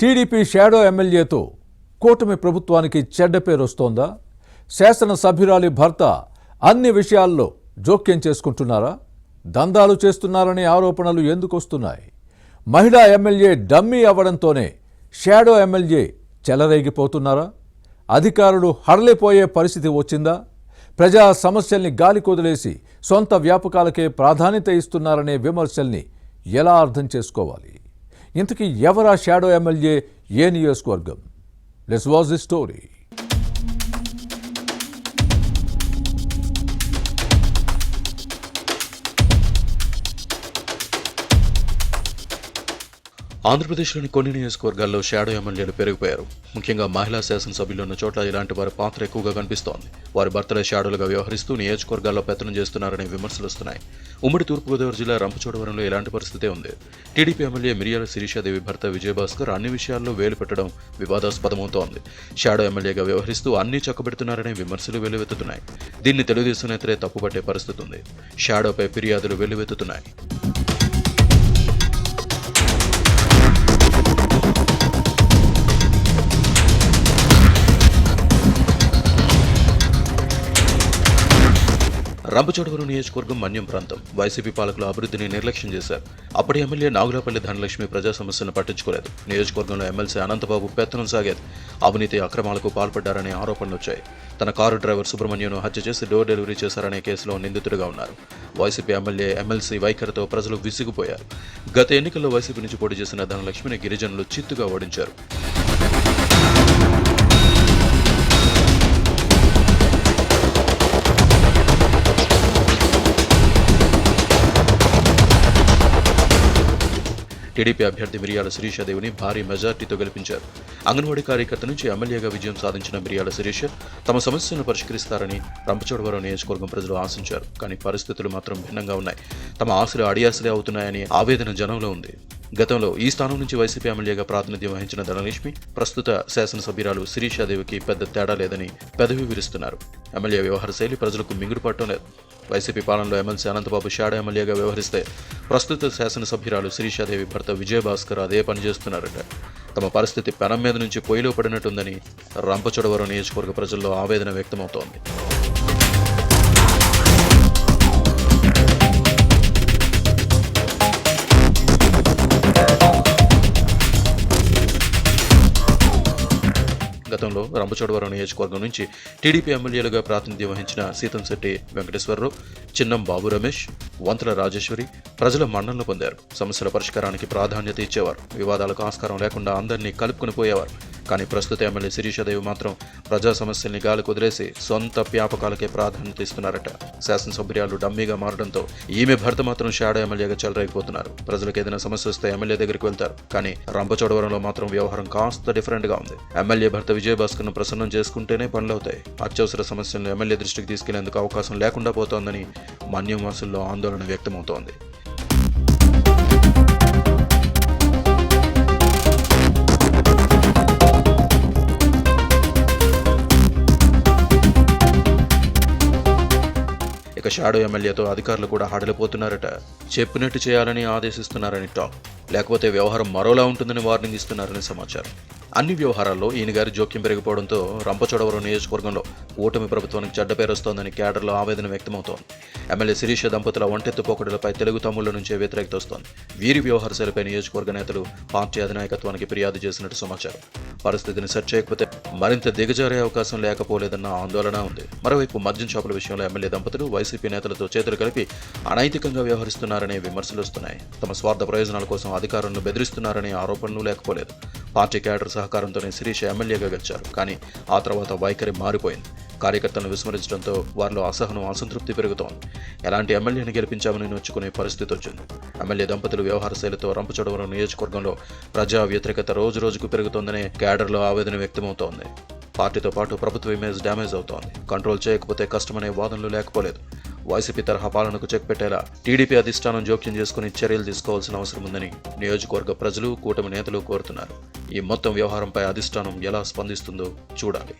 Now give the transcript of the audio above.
TDP shadow ఎమ్మెల్యేతో కూటమి ప్రభుత్వానికి చెడ్డ పేరు వస్తోందా? శాసనసభ్యురాలి భర్త అన్ని విషయాల్లో జోక్యం చేసుకుంటున్నారా? దందాలు చేస్తున్నారనే ఆరోపణలు ఎందుకు వస్తున్నాయి? మహిళా ఎమ్మెల్యే డమ్మీ అవ్వడంతోనే షాడో ఎమ్మెల్యే చెలరేగిపోతున్నారా? అధికారులు హడలిపోయే పరిస్థితి వచ్చిందా? ప్రజా సమస్యల్ని గాలి కొదిలేసి సొంత వ్యాపకాలకే ప్రాధాన్యత ఇస్తున్నారనే విమర్శల్ని ఎలా అర్థం చేసుకోవాలి? ఇంతకీ ఎవరా షాడో ఎమ్మెల్యే? ఏ నియోజకవర్గం? Let's watch the story. ఆంధ్రప్రదేశ్లోని కొన్ని నియోజకవర్గాల్లో షాడో ఎమ్మెల్యేలు పెరిగిపోయారు. ముఖ్యంగా మహిళా శాసనసభ్యులు ఉన్న చోట్ల ఇలాంటి వారి పాత్ర ఎక్కువగా కనిపిస్తోంది. వారి భర్తలే షాడోలుగా వ్యవహరిస్తూ నియోజకవర్గాల్లో పెత్తనం చేస్తున్నారనే విమర్శలు వస్తున్నాయి. ఉమ్మడి తూర్పుగోదావరి జిల్లా రంపచోడవరంలో ఇలాంటి పరిస్థితే ఉంది. టీడీపీ ఎమ్మెల్యే మిరియాల శిరీషాదేవి భర్త విజయభాస్కర్ అన్ని విషయాల్లో వేలు పెట్టడం వివాదాస్పదమవుతోంది. షాడో ఎమ్మెల్యేగా వ్యవహరిస్తూ అన్ని చక్కబెడుతున్నారనే విమర్శలు వెల్లువెత్తుతున్నాయి. దీన్ని తెలుగుదేశం నేతలే తప్పుపట్టే పరిస్థితి ఉంది. షాడోపై ఫిర్యాదులు వెల్లువెత్తుతున్నాయి. రంపచోడవరం నియోజకవర్గం మన్యం ప్రాంతం. వైసీపీ పాలకులు అభివృద్ధిని నిర్లక్ష్యం చేశారు. అప్పటి ఎమ్మెల్యే నాగులపల్లి ధనలక్ష్మి ప్రజా సమస్యలను పట్టించుకోలేదు. నియోజకవర్గంలో ఎమ్మెల్సీ అనంతబాబు పెత్తనం సాగేది. అవినీతి అక్రమాలకు పాల్పడ్డారనే ఆరోపణలు వచ్చాయి. తన కారు డ్రైవర్ సుబ్రహ్మణ్యను హత్య చేసి డోర్ డెలివరీ చేశారనే కేసులో నిందితుడిగా ఉన్నారు. వైసీపీ ఎమ్మెల్సీ వైఖరితో ప్రజలు విసిగిపోయారు. గత ఎన్నికల్లో వైసీపీ నుంచి పోటీ చేసిన ధనలక్ష్మిని గిరిజనులు చిత్తుగా ఓడించారు. టీడీపీ అభ్యర్థి మిరియాల శిరీషాదేవిని భారీ మెజార్టీతో గెలిపించారు. అంగన్వాడీ కార్యకర్త నుంచి ఎమ్మెల్యేగా విజయం సాధించిన మిరియాల శిరీష తమ సమస్యలను పరిష్కరిస్తారని రంపచోడవరం నియోజకవర్గం ప్రజలు ఆశించారు. కానీ పరిస్థితులు మాత్రం భిన్నంగా ఉన్నాయి. తమ ఆశలు అడియాసలే అవుతున్నాయని ఆవేదన జనంలో ఉంది. గతంలో ఈ స్థానం నుంచి వైసీపీ ఎమ్మెల్యేగా ప్రాతినిధ్యం వహించిన ధనలక్ష్మి ప్రస్తుత శాసనసభ్యురాలు శిరీషాదేవికి పెద్ద తేడా లేదని పెదవి విరుస్తున్నారు. ఎమ్మెల్యే వ్యవహార శైలి ప్రజలకు మింగుడు పట్టడం లేదు. వైసీపీ పాలనలో ఎమ్మెల్సీ అనంతబాబు షాడో ఎమ్మెల్యేగా వ్యవహరిస్తే ప్రస్తుత శాసనసభ్యురాలు శిరీషాదేవి భర్త విజయభాస్కర్ అదే పని చేస్తున్నారట. తమ పరిస్థితి పెనం మీద నుంచి పొయ్యిలో పడినట్టుందని రంపచోడవరం నియోజకవర్గ ప్రజల్లో ఆవేదన వ్యక్తమవుతోంది. గతంలో రంపచోడవరం నియోజకవర్గం నుంచి టీడీపీ ఎమ్మెల్యేలుగా ప్రాతినిధ్యం వహించిన సీతంశెట్టి వెంకటేశ్వరరావు, చిన్నం బాబు రమేష్, వంతల రాజేశ్వరి ప్రజల మన్ననలు పొందారు. సమస్యల పరిష్కారానికి ప్రాధాన్యత ఇచ్చేవారు. వివాదాలకు ఆస్కారం లేకుండా అందరినీ కలుపుకుని పోయేవారు. కానీ ప్రస్తుత ఎమ్మెల్యే శిరీషాదేవి మాత్రం ప్రజా సమస్యల్ని గాలి కుదిలేసి సొంత వ్యాపకాలకే ప్రాధాన్యత ఇస్తున్నారట. శాసనసభ్యురాలు డమ్మీగా మారడంతో ఈమె భర్త మాత్రం షాడో ఎమ్మెల్యేగా చెలరేగిపోతున్నారు. ప్రజలకు ఏదైనా సమస్య వస్తే ఎమ్మెల్యే దగ్గరికి వెళ్తారు. కానీ రంపచోడవరంలో మాత్రం వ్యవహారం కాస్త డిఫరెంట్ గా ఉంది. ఎమ్మెల్యే భర్త విజయభాస్కర్ ను ప్రసన్నం చేసుకుంటేనే పనులవుతాయి. అత్యవసర సమస్యలను ఎమ్మెల్యే దృష్టికి తీసుకెళ్లేందుకు అవకాశం లేకుండా పోతోందని మన్యం వాసుల్లో ఆందోళన వ్యక్తమవుతోంది. ఇక షాడో ఎమ్మెల్యేతో అధికారులు కూడా హడలిపోతున్నారట. చెప్పినట్టు చేయాలని ఆదేశిస్తున్నారని టాక్. లేకపోతే వ్యవహారం మరోలా ఉంటుందని వార్నింగ్ ఇస్తున్నారని సమాచారం. అన్ని వ్యవహారాల్లో ఈయన గారి జోక్యం పెరిగిపోవడంతో రంపచోడవరం నియోజకవర్గంలో కూటమి ప్రభుత్వానికి చెడ్డ పేరు వస్తోందని క్యాడర్లో ఆవేదన వ్యక్తమవుతోంది. ఎమ్మెల్యే శిరీష దంపతుల ఒంటెత్తు పోకడలపై తెలుగు తమ్ముళ్ల నుంచే వ్యతిరేకత వస్తోంది. వీరి వ్యవహార శైలిపై నియోజకవర్గ నేతలు పార్టీ అధినాయకత్వానికి ఫిర్యాదు చేసినట్టు సమాచారం. పరిస్థితిని సెట్ చేయకపోతే మరింత దిగజారే అవకాశం లేకపోలేదన్న ఆందోళన ఉంది. మరోవైపు మద్యం షాపుల విషయంలో ఎమ్మెల్యే దంపతులు వైసీపీ నేతలతో చేతులు కలిపి అనైతికంగా వ్యవహరిస్తున్నారనే విమర్శలు వస్తున్నాయి. తమ స్వార్థ ప్రయోజనాల కోసం అధికారులను బెదిరిస్తున్నారనే ఆరోపణలు లేకపోలేదు. పార్టీ క్యాడర్ సహకారంతోనే శిరీష ఎమ్మెల్యేగా గెలిచారు. కానీ ఆ తర్వాత వైఖరి మారిపోయింది. కార్యకర్తలను విస్మరించడంతో వారిలో అసహనం, అసంతృప్తి పెరుగుతోంది. ఎలాంటి ఎమ్మెల్యేని గెలిపించామని నొచ్చుకునే పరిస్థితి వచ్చింది. ఎమ్మెల్యే దంపతులు వ్యవహార శైలితో రంపచోడవరం నియోజకవర్గంలో ప్రజా వ్యతిరేకత రోజురోజుకు పెరుగుతోందనే క్యాడర్లో ఆవేదన వ్యక్తమవుతోంది. పార్టీతో పాటు ప్రభుత్వ ఇమేజ్ డ్యామేజ్ అవుతోంది. కంట్రోల్ చేయకపోతే కష్టమనే వాదనలు లేకపోలేదు. వైసీపీ తరహా పాలనకు చెక్ పెట్టేలా టీడీపీ అధిష్టానం జోక్యం చేసుకుని చర్యలు తీసుకోవాల్సిన అవసరం ఉందని నియోజకవర్గ ప్రజలు, కూటమి నేతలు కోరుతున్నారు. ఈ మొత్తం వ్యవహారంపై అధిష్టానం ఎలా స్పందిస్తుందో చూడాలి.